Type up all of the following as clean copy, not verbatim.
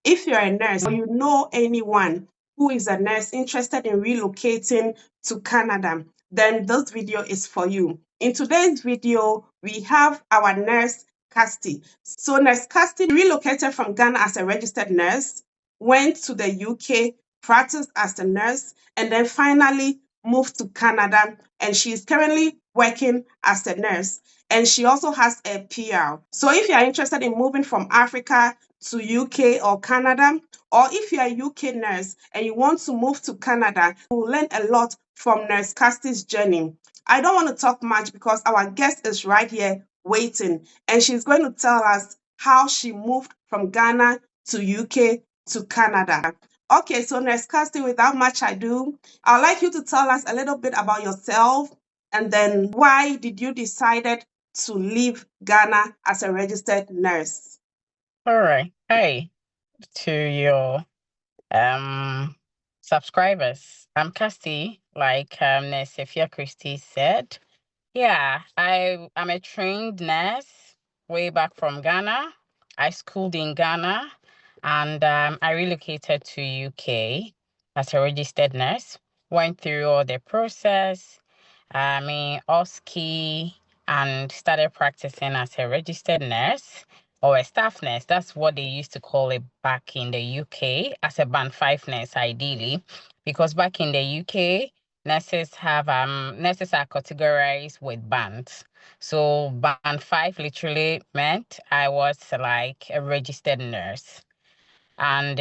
If you're a nurse or you know anyone who is a nurse interested in relocating to Canada, then this video is for you. In today's video, we have our nurse Casti. So Nurse Casti relocated from Ghana as a registered nurse, went to the UK, practiced as a nurse, and then finally moved to Canada. And she's currently working as a nurse. And she also has a PR. So if you are interested in moving from Africa to UK or Canada, or if you're a UK nurse and you want to move to Canada, you will learn a lot from Nurse Casti's journey. I don't want to talk much because our guest is right here waiting, and she's going to tell us how she moved from Ghana to UK to Canada. Okay, so Nurse Casti, without much ado, I'd like you to tell us a little bit about yourself, and then why did you decide to leave Ghana as a registered nurse? All right. Hi to your subscribers. I'm Casti, like Nurse Christie said. Yeah, I'm a trained nurse way back from Ghana. I schooled in Ghana and I relocated to UK as a registered nurse. Went through all the process, OSCE, and started practicing as a registered nurse or a staff nurse. That's what they used to call it back in the UK, as a band 5 nurse ideally, because back in the UK, nurses are categorized with bands. So band 5 literally meant I was like a registered nurse. And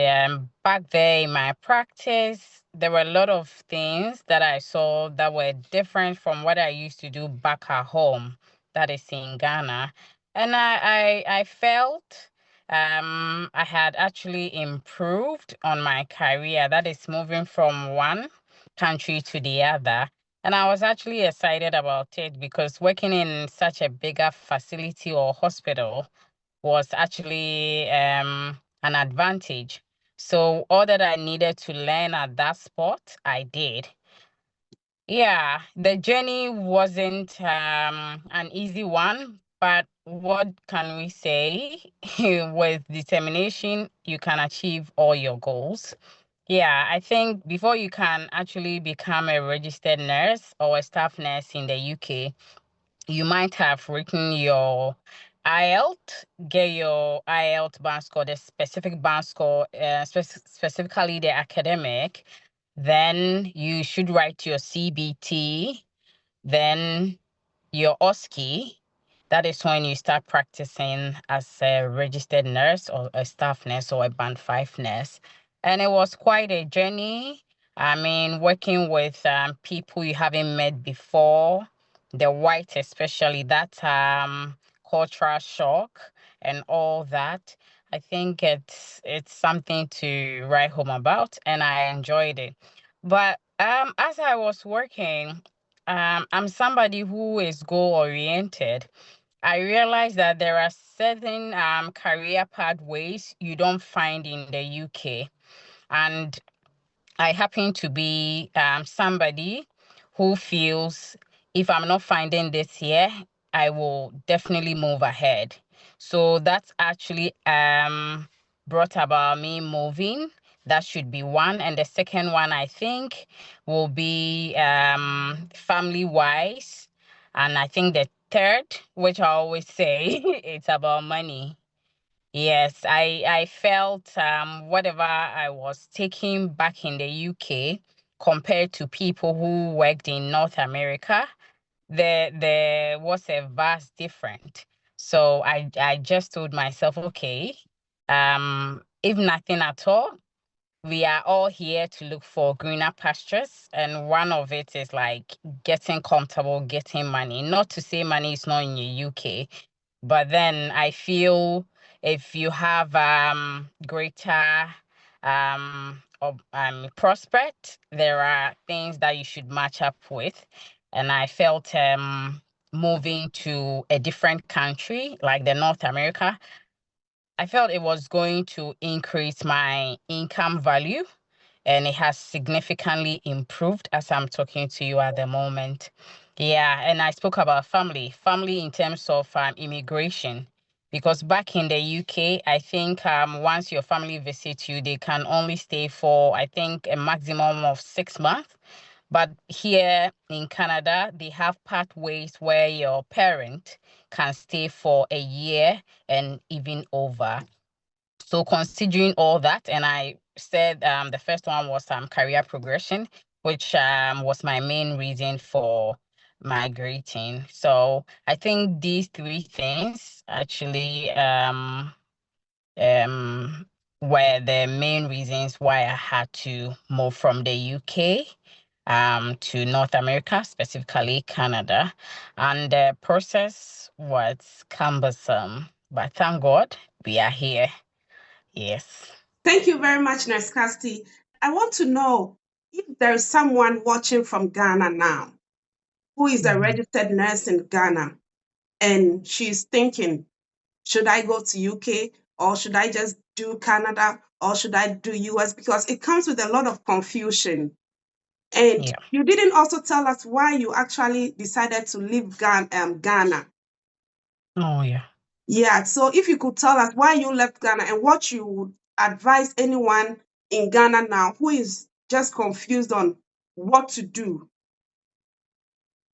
back there in my practice, there were a lot of things that I saw that were different from what I used to do back at home, that is in Ghana. And I felt I had actually improved on my career, that is moving from one country to the other. And I was actually excited about it because working in such a bigger facility or hospital was actually an advantage. So all that I needed to learn at that spot, I did. Yeah, the journey wasn't an easy one, but what can we say? With determination, you can achieve all your goals. Yeah, I think before you can actually become a registered nurse or a staff nurse in the UK, you might have written your IELTS, get your IELTS band score, the specific band score, specifically the academic. Then you should write your CBT, then your OSCE. That is when you start practicing as a registered nurse or a staff nurse or a band 5 nurse. And it was quite a journey. I mean, working with people you haven't met before, the white especially, that cultural shock and all that. I think it's something to write home about, and I enjoyed it. But as I was working, I'm somebody who is goal oriented. I realized that there are certain career pathways you don't find in the UK. And I happen to be somebody who feels if I'm not finding this here, I will definitely move ahead. So that's actually brought about me moving. That should be one. And the second one, I think, will be family wise. And I think the third, which I always say, it's about money. Yes, I felt whatever I was taking back in the UK compared to people who worked in North America, there was a vast difference. So I just told myself, okay, if nothing at all, we are all here to look for greener pastures, and one of it is like getting comfortable, getting money. Not to say money is not in the UK, but then I feel if you have greater prospect, there are things that you should match up with. And I felt moving to a different country like the North America, I felt it was going to increase my income value, and it has significantly improved as I'm talking to you at the moment. Yeah, and I spoke about family in terms of immigration. because back in the UK, I think once your family visits you, they can only stay for, I think, a maximum of 6 months. But here in Canada, they have pathways where your parent can stay for a year and even over. So considering all that, and I said the first one was career progression, which was my main reason for migrating. So I think these three things actually um were the main reasons why I had to move from the UK to North America, specifically Canada. And the process was cumbersome, but thank God we are here. Yes. Thank you very much, Nurse Casti. I want to know if there is someone watching from Ghana now who is a Mhm. registered nurse in Ghana and she's thinking, should I go to UK or should I just do Canada or should I do US? Because it comes with a lot of confusion. And Yeah. you didn't also tell us why you actually decided to leave Ghana. Oh, yeah. Yeah, so if you could tell us why you left Ghana and what you would advise anyone in Ghana now who is just confused on what to do,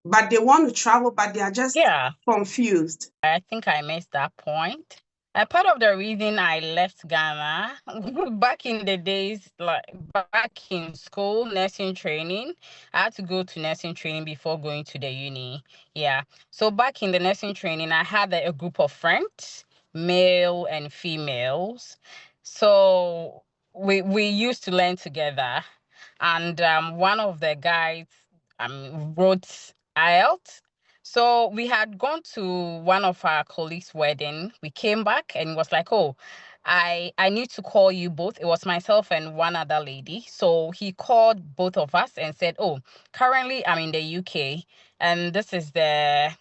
but they want to travel, but they are just Yeah. confused. I think I missed that point. Part of the reason I left Ghana back in the days, like back in school, nursing training, I had to go to nursing training before going to the uni. Yeah. So back in the nursing training, I had a group of friends, male and females. So we used to learn together. And one of the guys wrote IELTS. So we had gone to one of our colleagues' wedding. We came back and was like, oh, I need to call you both. It was myself and one other lady. So he called both of us and said, oh, currently I'm in the UK and this is the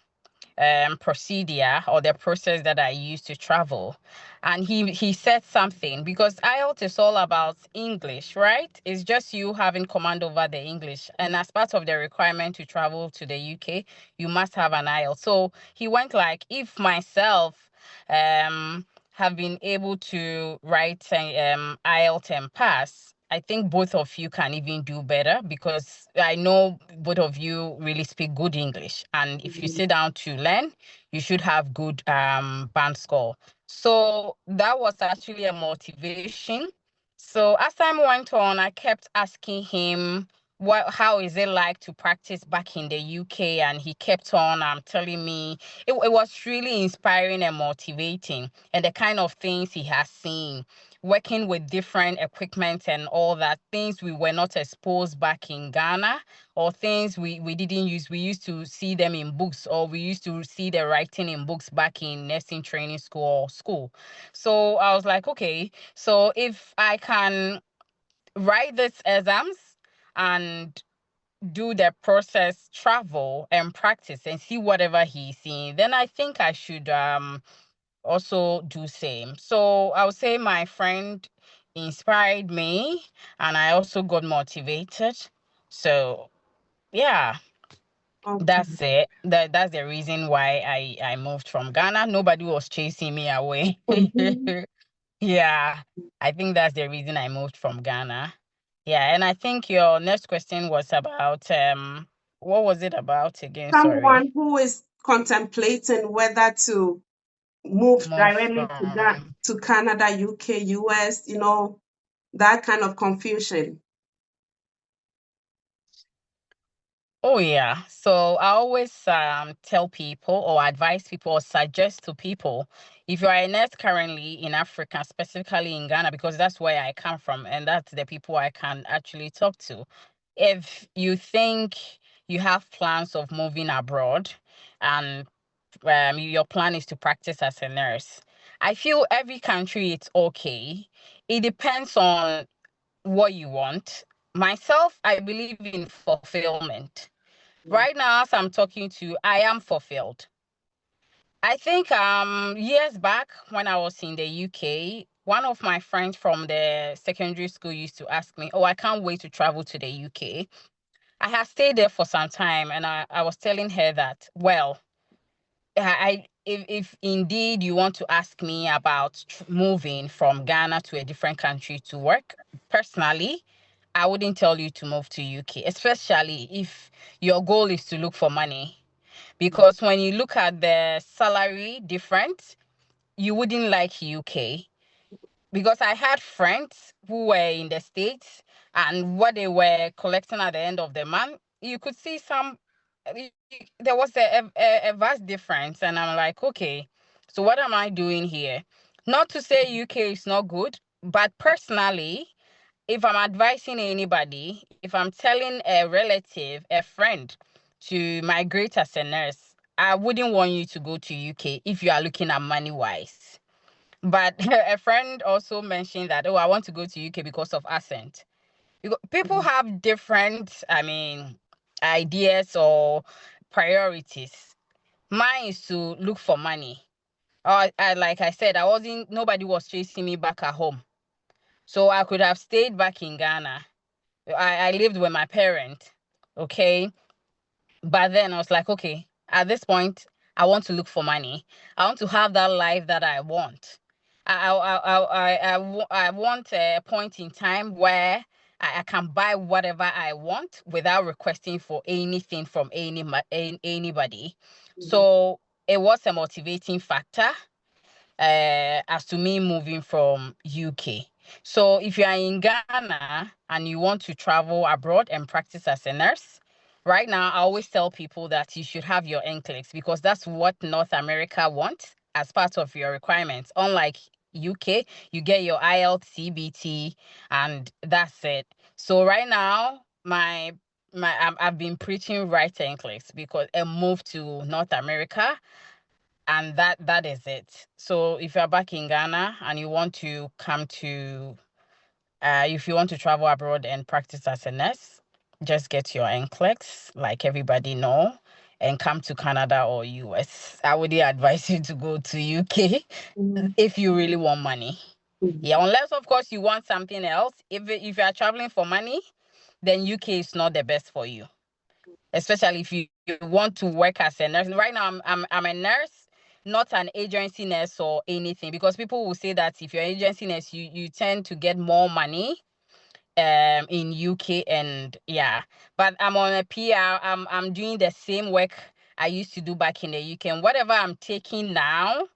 procedure or the process that I use to travel. And he said something because IELTS is all about English, right? It's just you having command over the English. And as part of the requirement to travel to the UK, you must have an IELTS. So he went like, if myself have been able to write IELTS and pass, I think both of you can even do better because I know both of you really speak good English. And if you sit down to learn, you should have good band score. So that was actually a motivation. So as time went on, I kept asking him how is it like to practice back in the UK, and he kept on telling me it was really inspiring and motivating, and the kind of things he has seen working with different equipment and all that, things we were not exposed back in Ghana, or things we didn't use. We used to see them in books, or we used to see the writing in books back in nursing training school or school. So I was like, okay, so if I can write these exams and do the process, travel and practice and see whatever he's seeing, then I think I should also do same. So I would say my friend inspired me and I also got motivated. So yeah, Okay. that's it. That's the reason why I moved from Ghana. Nobody was chasing me away. Mhm. Yeah, I think that's the reason I moved from Ghana. Yeah, and I think your next question was about what was it about again? Sorry. Someone who is contemplating whether to move Move directly from to Canada, UK, US, that kind of confusion. Oh yeah. So I always tell people or advise people or suggest to people, if you are a nurse currently in Africa, specifically in Ghana, because that's where I come from and that's the people I can actually talk to. If you think you have plans of moving abroad and your plan is to practice as a nurse, I feel every country it's okay. It depends on what you want. Myself, I believe in fulfillment. Right now, as I'm talking to you, I am fulfilled. I think years back when I was in the UK, one of my friends from the secondary school used to ask me, oh, I can't wait to travel to the UK. I had stayed there for some time and I was telling her that, well, if indeed you want to ask me about moving from Ghana to a different country to work, personally, I wouldn't tell you to move to UK, especially if your goal is to look for money. Because when you look at the salary difference, you wouldn't like UK. Because I had friends who were in the States, and what they were collecting at the end of the month, you could see there was a vast difference. And I'm like, okay, so what am I doing here? Not to say UK is not good, but personally, if I'm advising anybody, if I'm telling a relative, a friend to migrate as a nurse, I wouldn't want you to go to UK if you are looking at money wise. But a friend also mentioned that, oh, I want to go to UK because of accent. People have different, ideas or priorities. Mine is to look for money. Like I said, nobody was chasing me back at home. So I could have stayed back in Ghana. I lived with my parent. Okay. But then I was like, okay, at this point, I want to look for money. I want to have that life that I want. I want a point in time where I can buy whatever I want without requesting for anything from anybody. So it was a motivating factor as to me moving from UK. So if you are in Ghana and you want to travel abroad and practice as a nurse, right now I always tell people that you should have your NCLEX because that's what North America wants as part of your requirements. Unlike UK, you get your IELTS, CBT, and that's it. So right now, I've been preaching right NCLEX because a move to North America, and that is it. So if you're back in Ghana and you want to come to if you want to travel abroad and practice as a nurse, just get your NCLEX like everybody know and come to Canada or US. I would advise you to go to UK if you really want money. Yeah, unless of course you want something else. If you are traveling for money, then UK is not the best for you, especially if you want to work as a nurse. Right now, I'm a nurse, not an agency nurse or anything, because people will say that if you're an agency nurse, you tend to get more money in UK, and yeah. But I'm on a PR. I'm doing the same work I used to do back in the UK, and whatever I'm taking now,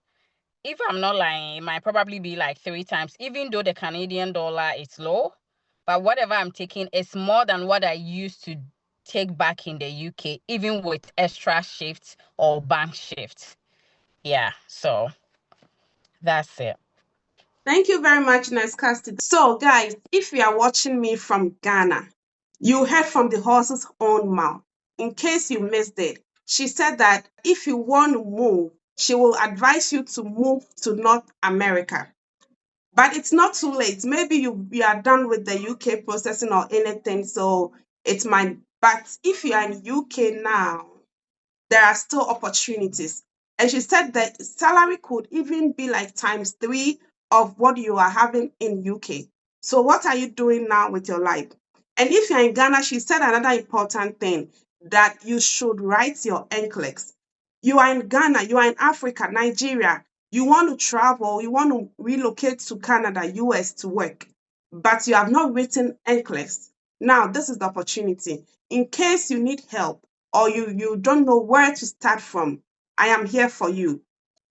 if I'm not lying, it might probably be like 3 times, even though the Canadian dollar is low. But whatever I'm taking is more than what I used to take back in the UK, even with extra shifts or bank shifts. Yeah, so that's it. Thank you very much, Nurse Casti. So, guys, if you are watching me from Ghana, you heard from the horse's own mouth. In case you missed it, she said that if you want to move, she will advise you to move to North America. But it's not too late. Maybe you are done with the UK processing or anything, so it might. But if you are in UK now, there are still opportunities. And she said that salary could even be like times three of what you are having in UK. So what are you doing now with your life? And if you're in Ghana, she said another important thing that you should write your NCLEX. You are in Ghana, you are in Africa, Nigeria. You want to travel, you want to relocate to Canada, US to work, but you have not written NCLEX. Now, this is the opportunity. In case you need help, or you don't know where to start from, I am here for you.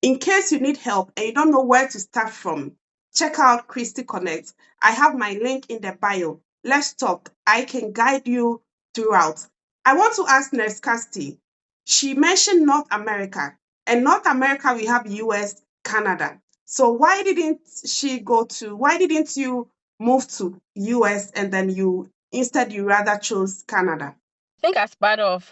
In case you need help and you don't know where to start from, check out Christy Connect. I have my link in the bio. Let's talk. I can guide you throughout. I want to ask Nurse Casti. She mentioned North America. And North America, we have US, Canada. So why didn't you move to US and then you rather chose Canada? I think as part of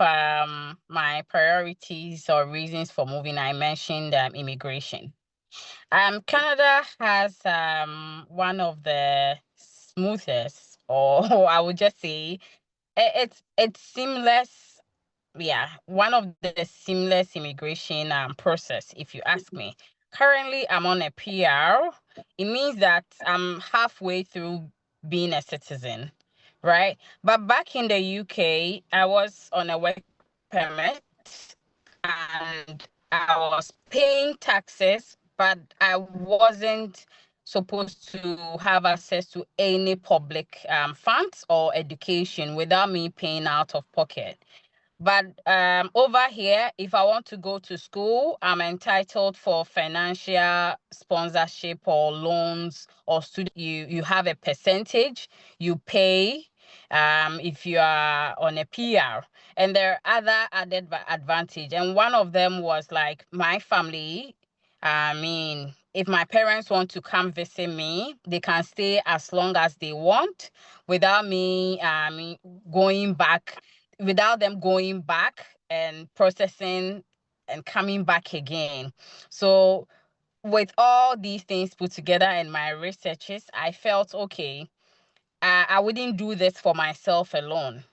my priorities or reasons for moving, I mentioned immigration. Canada has one of the smoothest, or I would just say it's seamless. Yeah, one of the seamless immigration process, if you ask me. Currently, I'm on a PR. It means that I'm halfway through being a citizen, right? But back in the UK, I was on a work permit, and I was paying taxes, but I wasn't supposed to have access to any public funds or education without me paying out of pocket. But over here, if I want to go to school, I'm entitled for financial sponsorship or loans or student. You have a percentage you pay if you are on a PR. And there are other added advantage. And one of them was like my family. I mean, if my parents want to come visit me, they can stay as long as they want without me going back without them going back and processing and coming back again. So with all these things put together in my researches, I felt okay, I wouldn't do this for myself alone.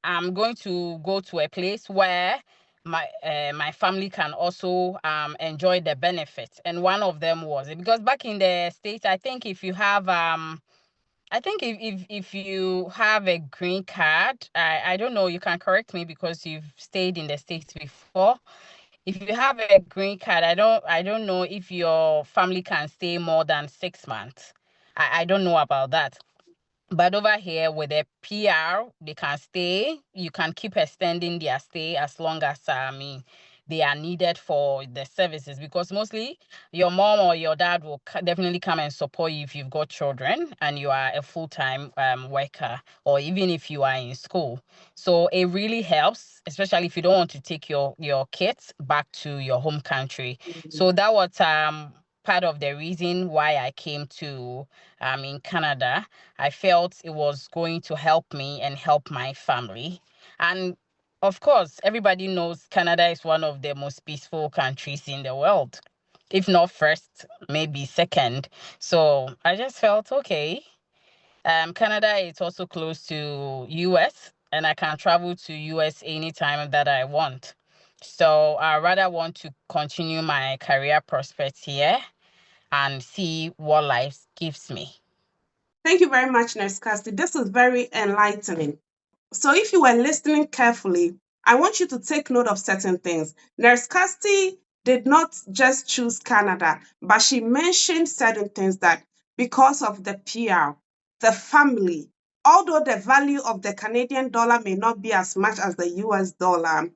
I'm going to go to a place where my family can also enjoy the benefits. And one of them was because back in the States, I think if you have a green card, I don't know, you can correct me because you've stayed in the States before. If you have a green card, I don't know if your family can stay more than 6 months. I don't know about that. But over here with a PR, they can stay. You can keep extending their stay as long as they are needed for the services, because mostly your mom or your dad will definitely come and support you if you've got children and you are a full-time worker, or even if you are in school. So it really helps, especially if you don't want to take your kids back to your home country. So that was part of the reason why I came to in Canada. I felt it was going to help me and help my family. And of course, everybody knows Canada is one of the most peaceful countries in the world. If not first, maybe second. So I just felt okay. Canada is also close to US, and I can travel to US anytime that I want. So I rather want to continue my career prospects here and see what life gives me. Thank you very much, Nurse Casti. This is very enlightening. So, if you were listening carefully, I want you to take note of certain things. Nurse Casti did not just choose Canada, but she mentioned certain things that because of the PR, the family, although the value of the Canadian dollar may not be as much as the US dollar,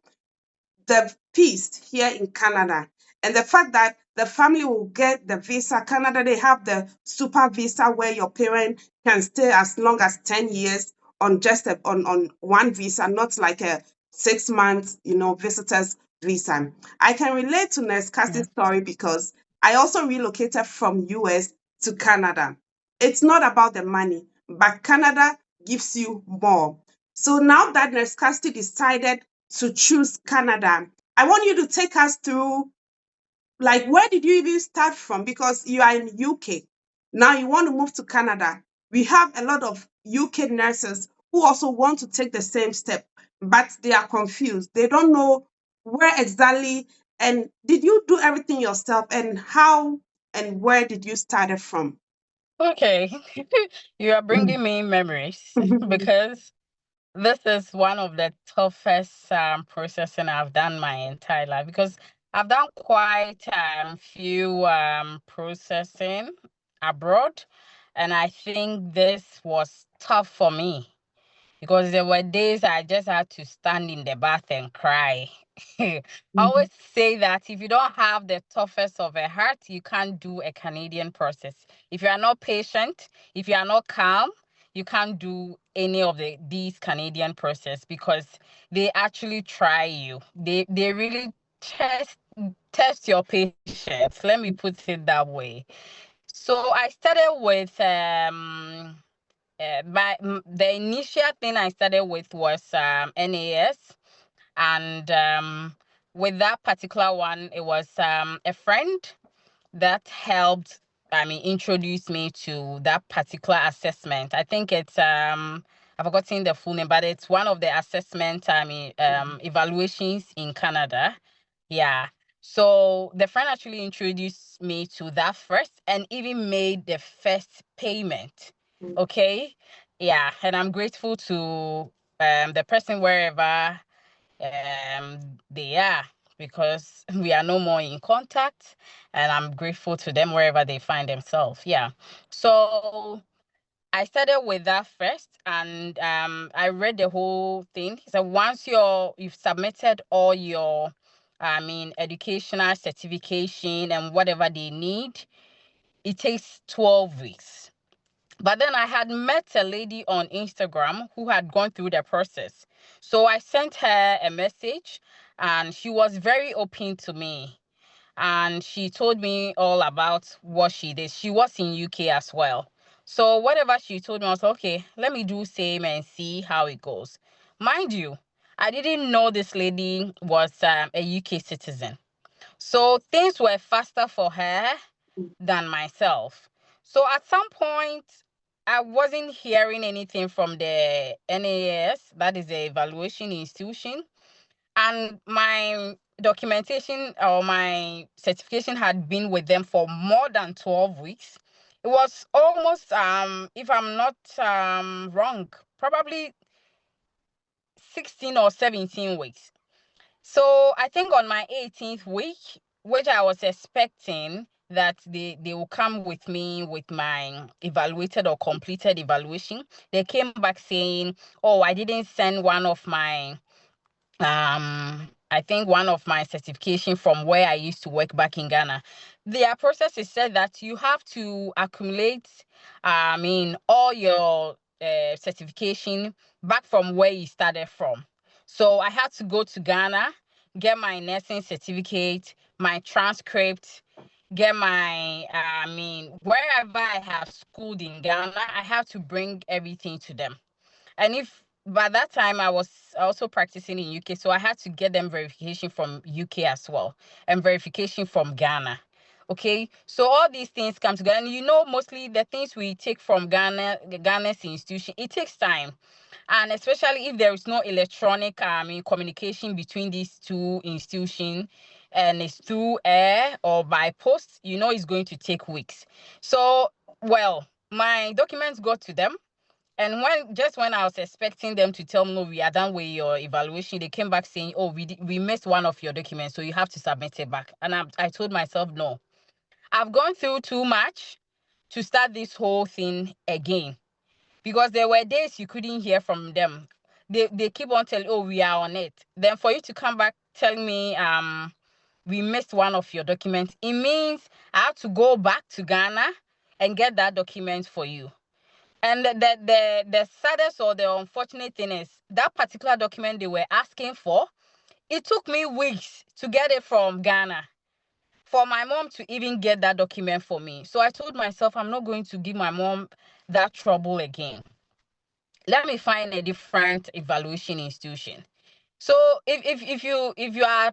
the peace here in Canada and the fact that the family will get the visa. Canada, they have the super visa where your parent can stay as long as 10 years on just on one visa, not like a 6 months, visitors visa. I can relate to Nurse Cassie's story because I also relocated from US to Canada. It's not about the money, but Canada gives you more. So now that Nurse Casti decided to choose Canada, I want you to take us through, like, where did you even start from? Because you are in UK. Now you want to move to Canada. We have a lot of UK nurses who also want to take the same step, but they are confused. They don't know where exactly. And did you do everything yourself? And how and where did you start it from? Okay, you are bringing me memories because this is one of the toughest processing I've done my entire life, because I've done quite few processing abroad, and I think this was tough for me because there were days I just had to stand in the bath and cry. I always say that if you don't have the toughest of a heart, you can't do a Canadian process. If you are not patient, if you are not calm, you can't do any of these Canadian process, because they actually try you. They really test your patience. Let me put it that way. So I started with the initial thing I started with was NAS, and with that particular one, it was a friend that helped, introduce me to that particular assessment. I think it's I've forgotten the full name, but it's one of the assessment evaluations in Canada. Yeah. So the friend actually introduced me to that first and even made the first payment. Okay. Yeah. And I'm grateful to the person wherever they are, because we are no more in contact, and I'm grateful to them wherever they find themselves. Yeah. So I started with that first, and I read the whole thing. So once you've submitted all your, educational certification and whatever they need, it takes 12 weeks. But then I had met a lady on Instagram who had gone through the process. So I sent her a message, and she was very open to me. And she told me all about what she did. She was in UK as well. So whatever she told me, I was like, okay, let me do same and see how it goes. Mind you, I didn't know this lady was a UK citizen. So things were faster for her than myself. So at some point, I wasn't hearing anything from the NAS, that is the evaluation institution, and my documentation or my certification had been with them for more than 12 weeks. It was almost, if I'm not wrong, probably 16 or 17 weeks. So I think on my 18th week, which I was expecting that they will come with me with my evaluated or completed evaluation, they came back saying, oh, I didn't send one of my I think one of my certification from where I used to work back in Ghana. Their process is said that you have to accumulate, all your certification back from where you started from. So I had to go to Ghana, get my nursing certificate, my transcript, get my, wherever I have schooled in Ghana, I have to bring everything to them. And if by that time I was also practicing in UK, so I had to get them verification from UK as well and verification from Ghana. Okay, so all these things come together, and mostly the things we take from Ghana's institution, it takes time, and especially if there is no electronic communication between these two institutions, and it's through air or by post, it's going to take weeks. So, well, my documents got to them. And when I was expecting them to tell me, no, we are done with your evaluation, they came back saying, oh, we missed one of your documents, so you have to submit it back. And I told myself, no, I've gone through too much to start this whole thing again, because there were days you couldn't hear from them. They keep on telling, oh, we are on it. Then for you to come back telling me, we missed one of your documents, it means I have to go back to Ghana and get that document for you. And the saddest or the unfortunate thing is that particular document they were asking for, it took me weeks to get it from Ghana for my mom to even get that document for me. So I told myself, I'm not going to give my mom that trouble again. Let me find a different evaluation institution. So if you are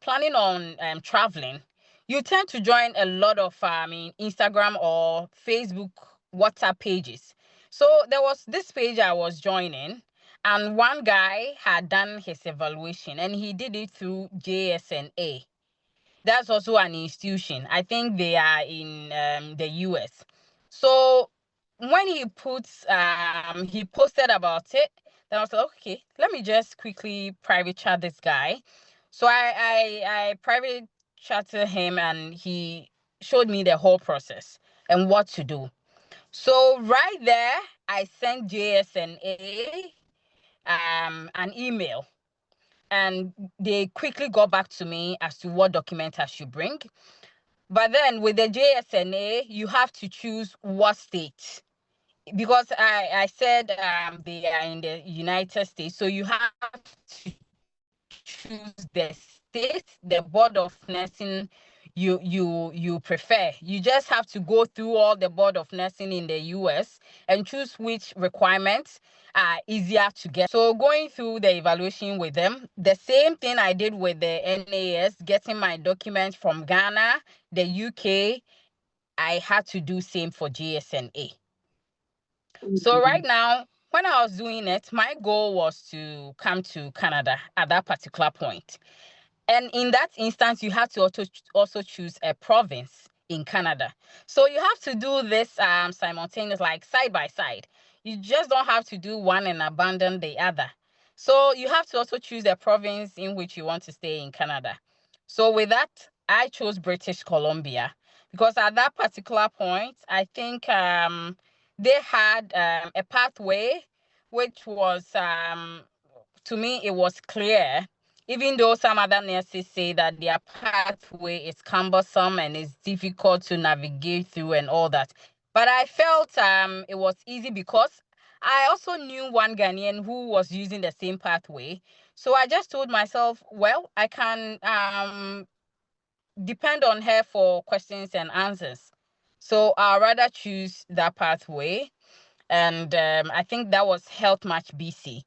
planning on traveling, you tend to join a lot of Instagram or Facebook WhatsApp pages. So there was this page I was joining, and one guy had done his evaluation, and he did it through JSNA. That's also an institution. I think they are in the US. So when he posted about it, then I was like, okay, let me just quickly private chat this guy. So I private chatted him, and he showed me the whole process and what to do. So right there, I sent JSNA an email, and they quickly got back to me as to what document I should bring. But then with the JSNA, you have to choose what state, because I said they are in the United States, so you have to choose the state, the board of nursing you prefer. You just have to go through all the board of nursing in the US and choose which requirements are easier to get. So going through the evaluation with them, the same thing I did with the NAS, getting my documents from Ghana, the UK, I had to do same for GSNA. So right now, when I was doing it, my goal was to come to Canada at that particular point. And in that instance, you have to also choose a province in Canada. So you have to do this simultaneously, like side by side. You just don't have to do one and abandon the other. So you have to also choose the province in which you want to stay in Canada. So with that, I chose British Columbia because at that particular point, I think they had a pathway which was, to me, it was clear, even though some other nurses say that their pathway is cumbersome and it's difficult to navigate through and all that. But I felt it was easy because I also knew one Ghanaian who was using the same pathway. So I just told myself, well, I can depend on her for questions and answers. So I'd rather choose that pathway. And I think that was Health Match BC.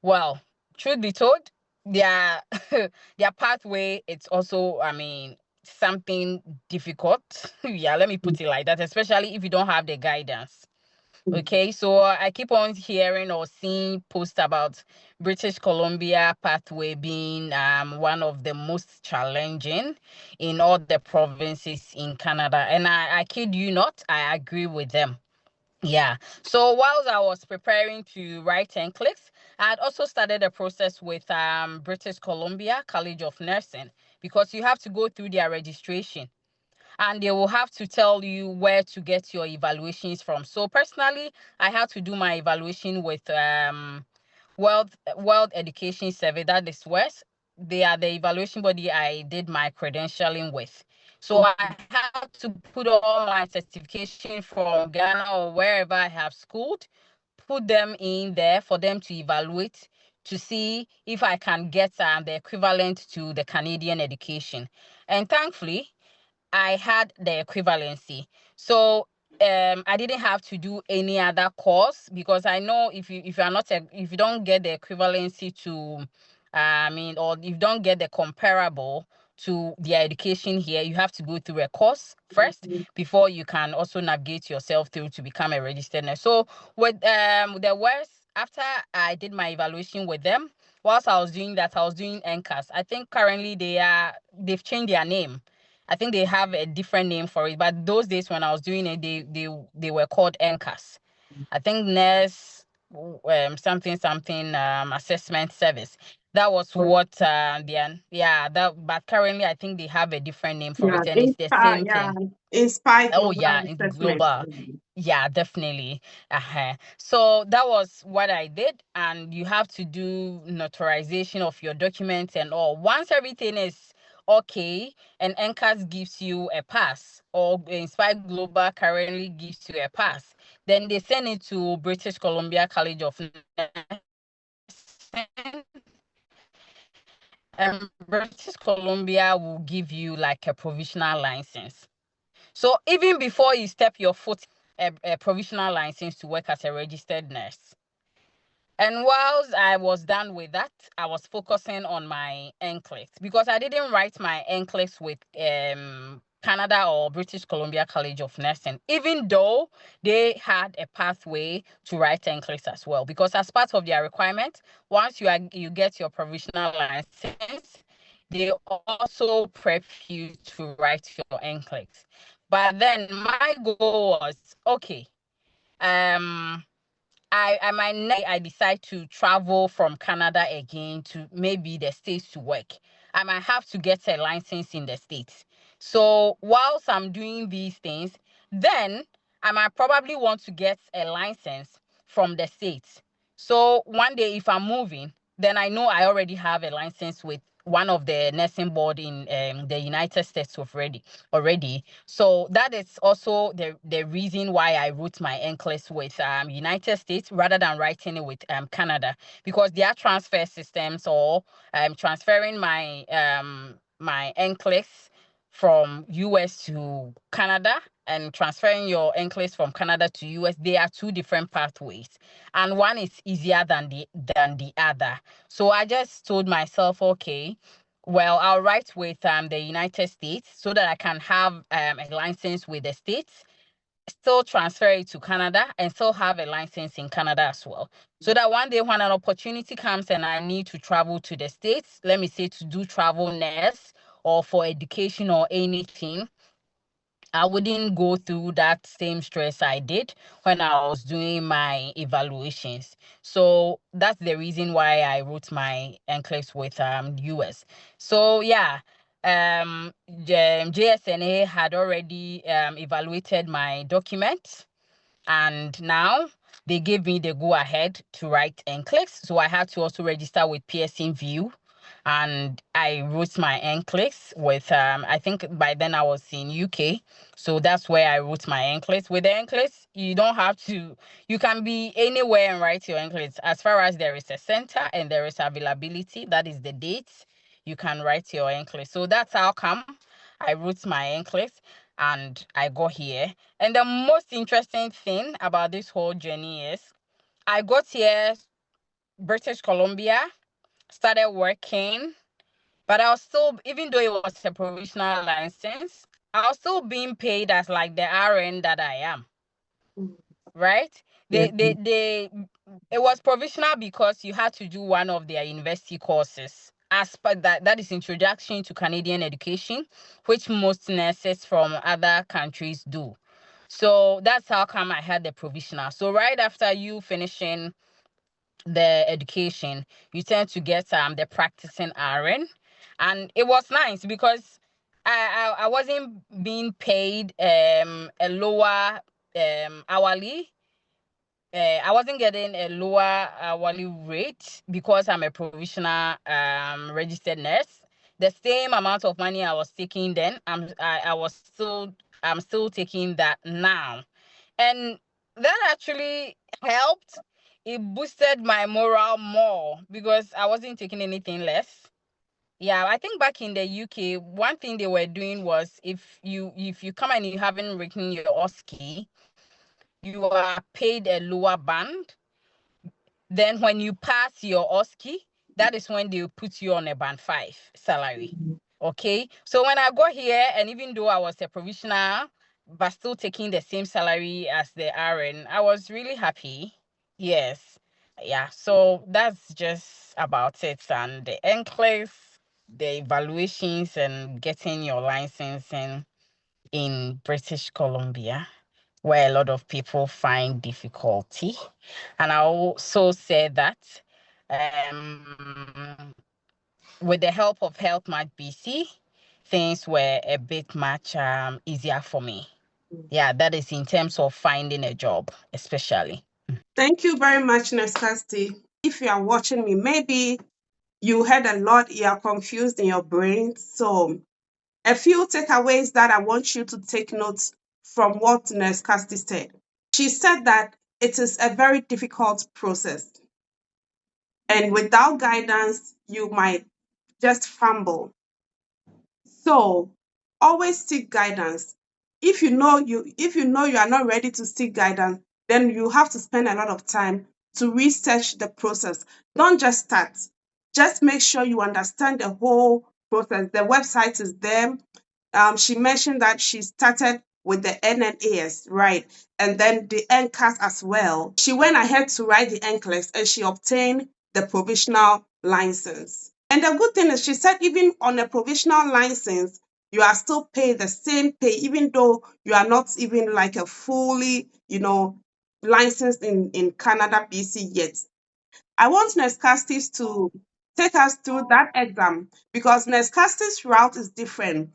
Well, truth be told, their their pathway, it's also, I mean, something difficult. Yeah, let me put it like that, especially if you don't have the guidance. Okay, so I keep on hearing or seeing posts about British Columbia pathway being one of the most challenging in all the provinces in Canada. And I kid you not, I agree with them. Yeah. So whilst I was preparing to write NCLEX, I had also started a process with British Columbia College of Nursing because you have to go through their registration and they will have to tell you where to get your evaluations from. So personally, I had to do my evaluation with World Education Survey, that is WES. They are the evaluation body I did my credentialing with. So I had to put all my certification from Ghana or wherever I have schooled, put them in there for them to evaluate to see if I can get the equivalent to the Canadian education. And thankfully, I had the equivalency. So I didn't have to do any other course because I know if you are not if you don't get the equivalency to I mean, or if you don't get the comparable to their education here, you have to go through a course first before you can also navigate yourself through to become a registered nurse. So with the worst, after I did my evaluation with them, whilst I was doing that, I was doing NCAS. I think currently they've changed their name. I think they have a different name for it, but those days when I was doing it, they were called NCAS. I think Nurse something assessment service. That was what yeah, that, but currently I think they have a different name for Yeah, it and it's the same yeah, thing. inspire Oh global yeah, in assessment. global. Yeah, definitely. So that was what I did, and you have to do notarization of your documents and all. Once everything is okay, and NCAS gives you a pass, or Inspire Global currently gives you a pass, then they send it to British Columbia College of Nursing, and British Columbia will give you like a provisional license. So even before you step your foot, a provisional license to work as a registered nurse. And whilst I was done with that, I was focusing on my NCLEX because I didn't write my NCLEX with Canada or British Columbia College of Nursing, even though they had a pathway to write NCLEX as well. Because as part of their requirement, once you get your provisional license, they also prep you to write your NCLEX. But then my goal was, okay, I might I decide to travel from Canada again to maybe the States to work. I might have to get a license in the States. So whilst I'm doing these things, then I might probably want to get a license from the States. So one day if I'm moving, then I know I already have a license with one of the nursing board in the United States already. So that is also the reason why I wrote my NCLEX with United States rather than writing it with Canada, because their transfer systems or transferring my NCLEX from US to Canada and transferring your NCLEX from Canada to US, they are two different pathways, and one is easier than the other. So I just told myself, okay, well, I'll write with the United States so that I can have a license with the States, still transfer it to Canada, and still have a license in Canada as well. So that one day when an opportunity comes and I need to travel to the States, let me say to do travel nurse or for education or anything, I wouldn't go through that same stress I did when I was doing my evaluations. So that's the reason why I wrote my NCLEX with US. So yeah, JSNA had already evaluated my document, and now they gave me the go ahead to write NCLEX. So I had to also register with Pearson VUE, and I wrote my NCLEX with I think by then I was in UK, so that's where I wrote my NCLEX. With the NCLEX, you don't have to, you can be anywhere and write your NCLEX. As far as there is a center and there is availability, that is the dates, you can write your NCLEX. So that's how come I wrote my NCLEX and I got here. And the most interesting thing about this whole journey is I got here, British Columbia, started working, but I was still, even though it was a provisional license, I was still being paid as like the RN that I am, right? Yes. It was provisional because you had to do one of their university courses. As per that is introduction to Canadian education, which most nurses from other countries do. So that's how come I had the provisional. So right after you finishing the education, you tend to get the practicing RN, and it was nice because I wasn't being paid a lower hourly. I wasn't getting a lower hourly rate because I'm a provisional registered nurse. The same amount of money I was taking then, I'm still taking that now, and that actually helped. It boosted my morale more because I wasn't taking anything less. Yeah, I think back in the UK, one thing they were doing was if you come and you haven't written your OSCE, you are paid a lower band. Then when you pass your OSCE, that is when they put you on a band 5 salary. Okay, so when I got here, and even though I was a provisional, but still taking the same salary as the RN, I was really happy. Yes. Yeah, so that's just about it. And the NCLEX, the evaluations, and getting your license in British Columbia, where a lot of people find difficulty. And I also said that with the help of Health Match BC, things were a bit much easier for me. Yeah, that is in terms of finding a job, especially. Thank you very much, Nurse Casti. If you are watching me, maybe you heard a lot, you are confused in your brain. So, a few takeaways that I want you to take notes from what Nurse Casti said. She said that it is a very difficult process, and without guidance, you might just fumble. So always seek guidance. If you know you are not ready to seek guidance, then you have to spend a lot of time to research the process. Don't just start. Just make sure you understand the whole process. The website is there. She mentioned that she started with the NNAS, right? And then the NCAS as well. She went ahead to write the NCLEX and she obtained the provisional license. And the good thing is, she said, even on a provisional license, you are still paid the same pay, even though you are not even like a fully, licensed in Canada, BC yet. I want Nurse Casti's to take us through that exam because Nurse Casti's route is different.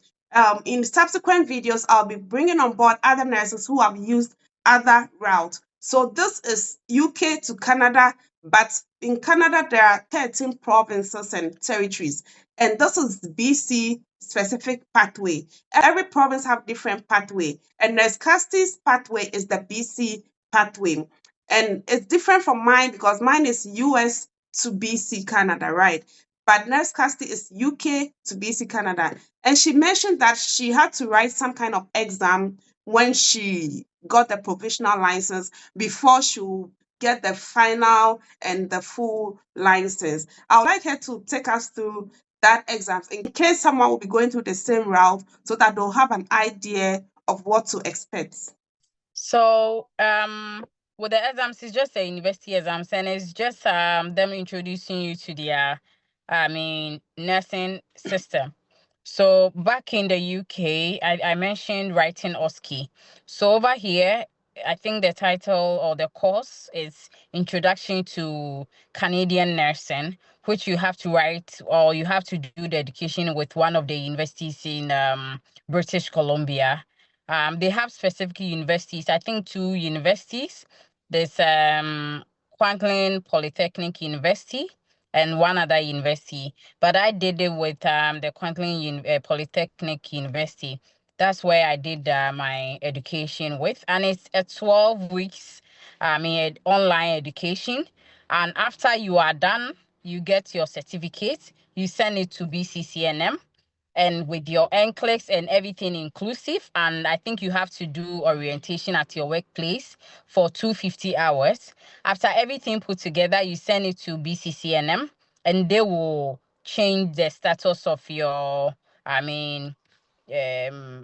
In subsequent videos, I'll be bringing on board other nurses who have used other routes. So this is UK to Canada, but in Canada there are 13 provinces and territories, and this is BC specific pathway. Every province have different pathway, and Nurse Casti's pathway is the BC pathway. And it's different from mine because mine is US to BC Canada, right? But Nurse Casti is UK to BC Canada. And she mentioned that she had to write some kind of exam when she got the provisional license before she would get the final and the full license. I would like her to take us through that exam in case someone will be going through the same route so that they'll have an idea of what to expect. So with the exams, it's just a university exams, and it's just them introducing you to their nursing system. So back in the UK, I mentioned writing OSCE. So over here, I think the title or the course is Introduction to Canadian Nursing, which you have to write or you have to do the education with one of the universities in British Columbia. They have specific universities, I think two universities. There's Franklin Polytechnic University and one other university, but I did it with the Franklin Polytechnic University. That's where I did my education with, and it's a 12 weeks, online education. And after you are done, you get your certificate. You send it to BCCNM, and with your NCLEX and everything inclusive. And I think you have to do orientation at your workplace for 250 hours. After everything put together, you send it to BCCNM, and they will change the status of your,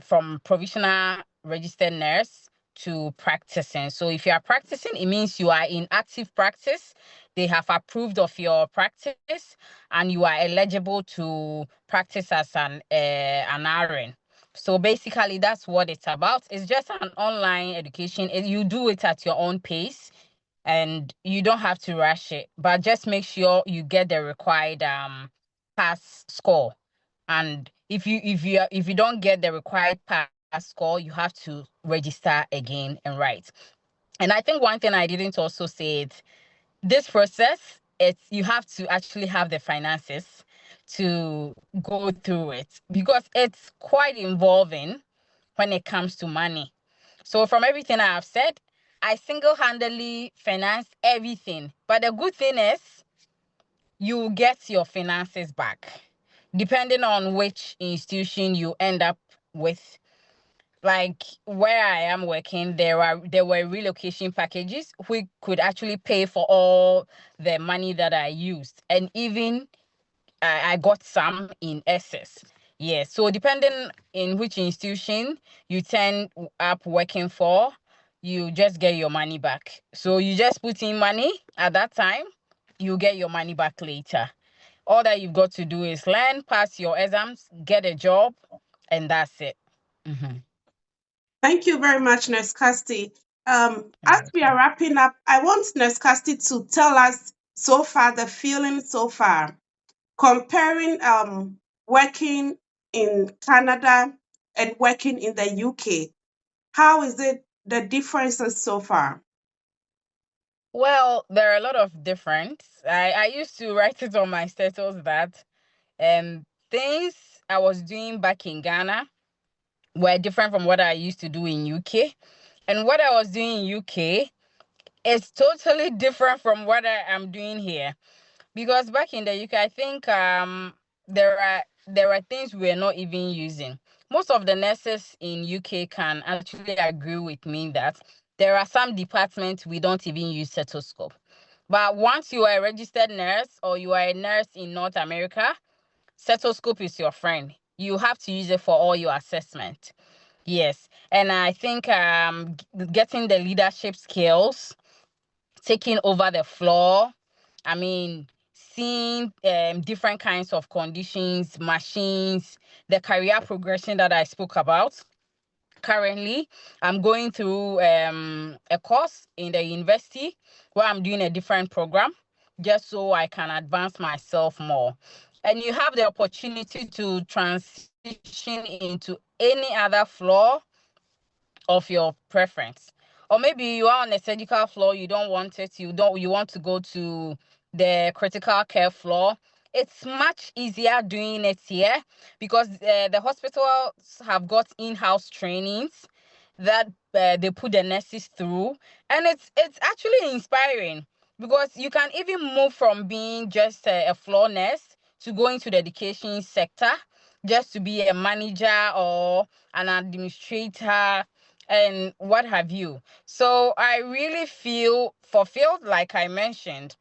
from provisional registered nurse to practicing. So if you are practicing, it means you are in active practice. They have approved of your practice, and you are eligible to practice as an RN. So basically, that's what it's about. It's just an online education. You do it at your own pace, and you don't have to rush it. But just make sure you get the required pass score. And if you don't get the required pass score, you have to register again and write. And I think one thing I didn't also say is this process, it's you have to actually have the finances to go through it, because it's quite involving when it comes to money. So from everything I have said, I single-handedly finance everything. But the good thing is you get your finances back depending on which institution you end up with. Like where I am working, there were relocation packages. We could actually pay for all the money that I used, and even I got some in excess. Yeah. So depending in which institution you turn up working for, you just get your money back. So you just put in money at that time, you get your money back later. All that you've got to do is learn, pass your exams, get a job, and that's it. Mm-hmm. Thank you very much, Nurse Casti. As we are wrapping up, I want Nurse Casti to tell us so far the feeling so far, comparing working in Canada and working in the UK. How is it the differences so far? Well, there are a lot of difference. I used to write it on my status that things I was doing back in Ghana were different from what I used to do in UK. And what I was doing in UK is totally different from what I am doing here. Because back in the UK, I think there are things we're not even using. Most of the nurses in UK can actually agree with me that there are some departments we don't even use stethoscope. But once you are a registered nurse or you are a nurse in North America, stethoscope is your friend. You have to use it for all your assessment. Yes. And I think getting the leadership skills, taking over the floor, seeing different kinds of conditions, machines, the career progression that I spoke about. Currently, I'm going through a course in the university where I'm doing a different program just so I can advance myself more. And you have the opportunity to transition into any other floor of your preference. Or maybe you are on a surgical floor, you don't want it, you want to go to the critical care floor. It's much easier doing it here because the hospitals have got in-house trainings that they put the nurses through, and it's actually inspiring because you can even move from being just a floor nurse to going to the education sector just to be a manager or an administrator and what have you. So I really feel fulfilled, like I mentioned,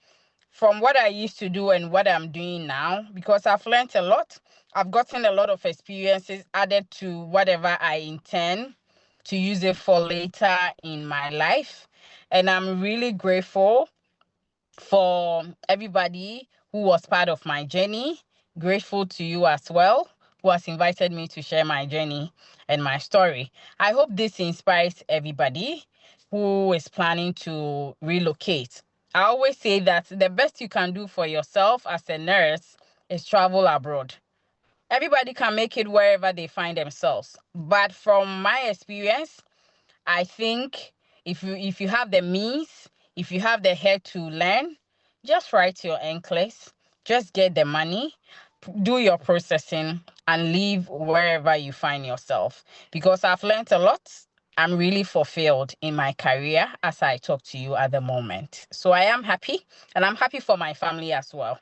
from what I used to do and what I'm doing now, because I've learned a lot. I've gotten a lot of experiences added to whatever I intend to use it for later in my life. And I'm really grateful for everybody who was part of my journey. Grateful to you as well, who has invited me to share my journey and my story. I hope this inspires everybody who is planning to relocate. I always say that the best you can do for yourself as a nurse is travel abroad. Everybody can make it wherever they find themselves. But from my experience, I think if you have the means, if you have the head to learn, just write your NCLEX, just get the money, do your processing, and live wherever you find yourself. Because I've learned a lot. I'm really fulfilled in my career as I talk to you at the moment. So I am happy, and I'm happy for my family as well.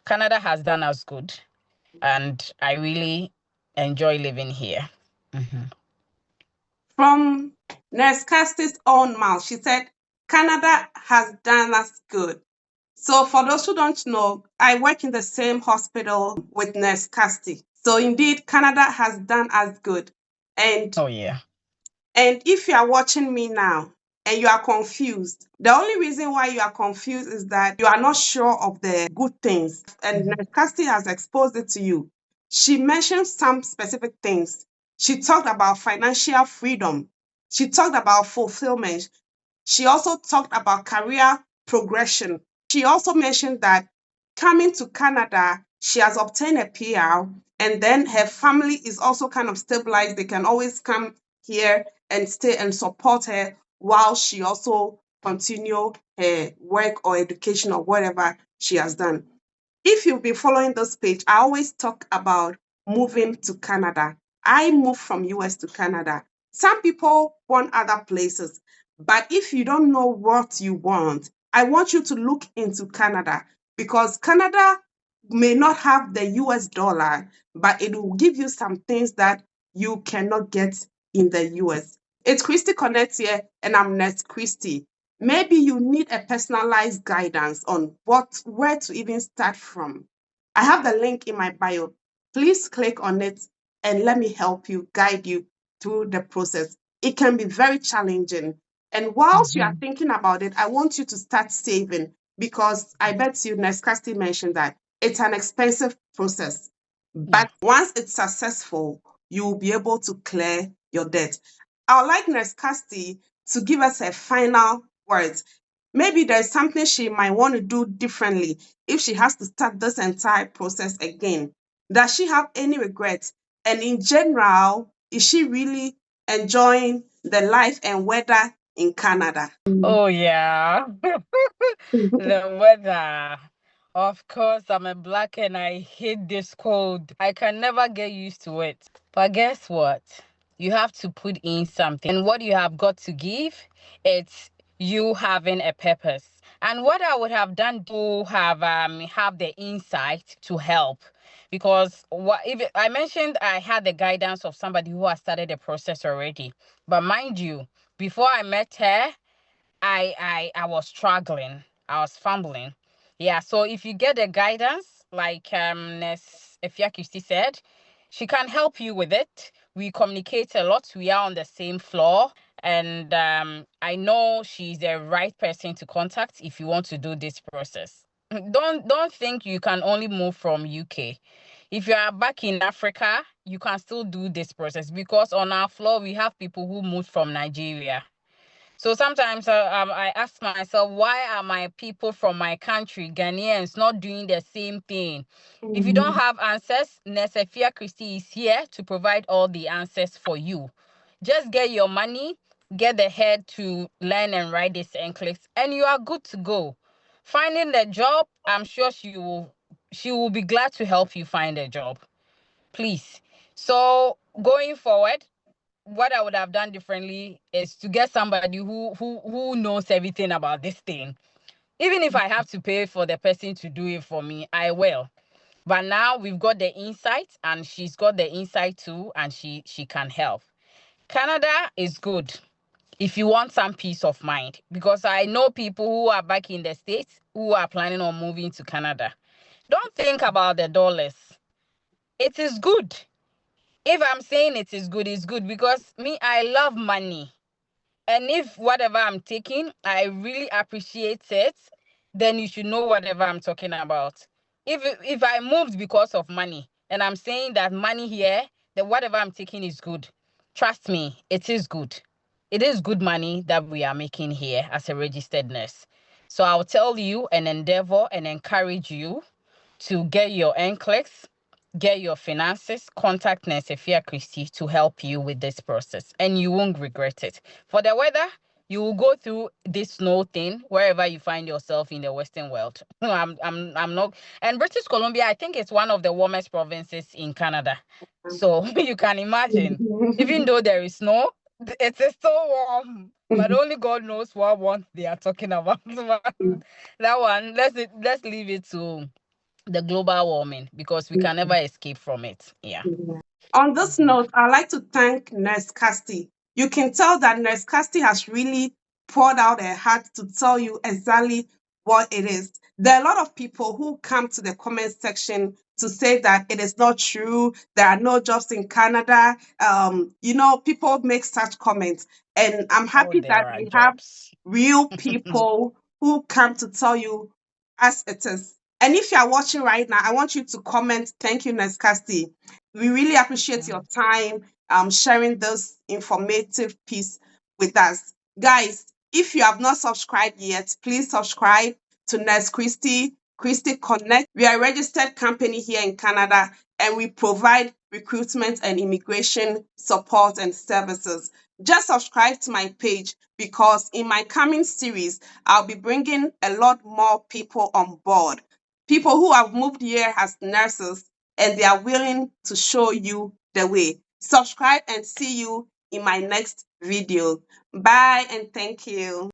Canada has done us good, and I really enjoy living here. From Nurse Casti's own mouth, she said, Canada has done us good. So, for those who don't know, I work in the same hospital with Nurse Casti. So, indeed, Canada has done us good. And Oh, yeah. And if you are watching me now and you are confused, the only reason why you are confused is that you are not sure of the good things. And Nurse Casti has exposed it to you. She mentioned some specific things. She talked about financial freedom. She talked about fulfillment. She also talked about career progression. She also mentioned that coming to Canada, she has obtained a PR, and then her family is also kind of stabilized. They can always come here and stay and support her while she also continue her work or education or whatever she has done. If you've been following this page, I always talk about moving to Canada. I moved from US to Canada. Some people want other places, but if you don't know what you want, I want you to look into Canada because Canada may not have the US dollar, but it will give you some things that you cannot get in the US. It's Christy Connect here, and I'm Nurse Christy. Maybe you need a personalized guidance on where to even start from. I have the link in my bio. Please click on it and let me help you guide you through the process. It can be very challenging. And whilst you are thinking about it, I want you to start saving because I bet you Nescasti mentioned that it's an expensive process. Yeah. But once it's successful, you will be able to clear your debt. I would like Nurse Casti to give us her final words. Maybe there's something she might want to do differently if she has to start this entire process again. Does she have any regrets? And in general, is she really enjoying the life and weather in Canada? Oh, yeah. The weather. Of course, I'm a black and I hate this cold. I can never get used to it. But guess what? You have to put in something. And what you have got to give, it's you having a purpose. And what I would have done to have the insight to help. Because what if I mentioned I had the guidance of somebody who has started the process already. But mind you, before I met her, I was struggling. I was fumbling. Yeah, so if you get the guidance, like Ness Efiakisti said, she can help you with it. We communicate a lot. We are on the same floor. And I know she's the right person to contact if you want to do this process. Don't think you can only move from UK. If you are back in Africa, you can still do this process because on our floor we have people who moved from Nigeria. So sometimes I ask myself, why are my people from my country, Ghanaians, not doing the same thing? If you don't have answers, Nesefia Christie is here to provide all the answers for you. Just get your money, get the head to learn and write this NCLEX, and you are good to go. Finding the job, I'm sure she will be glad to help you find a job. Please. So going forward, what I would have done differently is to get somebody who knows everything about this thing. Even if I have to pay for the person to do it for me, I will. But now we've got the insight and she's got the insight too, and she can help. Canada is good if you want some peace of mind, because I know people who are back in the States who are planning on moving to Canada. Don't think about the dollars. It is good. If I'm saying it is good, it's good because me, I love money. And if whatever I'm taking, I really appreciate it, then you should know whatever I'm talking about. If I moved because of money, And I'm saying that money here, that whatever I'm taking is good. Trust me, it is good. It is good money that we are making here as a registered nurse. So I'll tell you and endeavor and encourage you to get your NCLEX, get your finances, contact Nurse Casti to help you with this process, and you won't regret it. For the weather, you will go through this snow thing wherever you find yourself in the Western world. I'm not. And British Columbia, I think it's one of the warmest provinces in Canada. So you can imagine, even though there is snow, it is so warm. But only God knows what warmth they are talking about. That one, let's leave it to the global warming, because we can never escape from it. Yeah. On this note, I'd like to thank Nurse Casti. You can tell that Nurse Casti has really poured out her heart to tell you exactly what it is. There are a lot of people who come to the comment section to say that it is not true. There are no jobs in Canada. People make such comments. And I'm Oh, happy that there are we have jobs. real people who come to tell you as it is. And if you are watching right now, I want you to comment, thank you, Nurse Casti. We really appreciate your time sharing this informative piece with us. Guys, if you have not subscribed yet, please subscribe to Nurse Casti, Casti Connect. We are a registered company here in Canada, and we provide recruitment and immigration support and services. Just subscribe to my page, because in my coming series, I'll be bringing a lot more people on board. People who have moved here as nurses, and they are willing to show you the way. Subscribe and see you in my next video. Bye and thank you.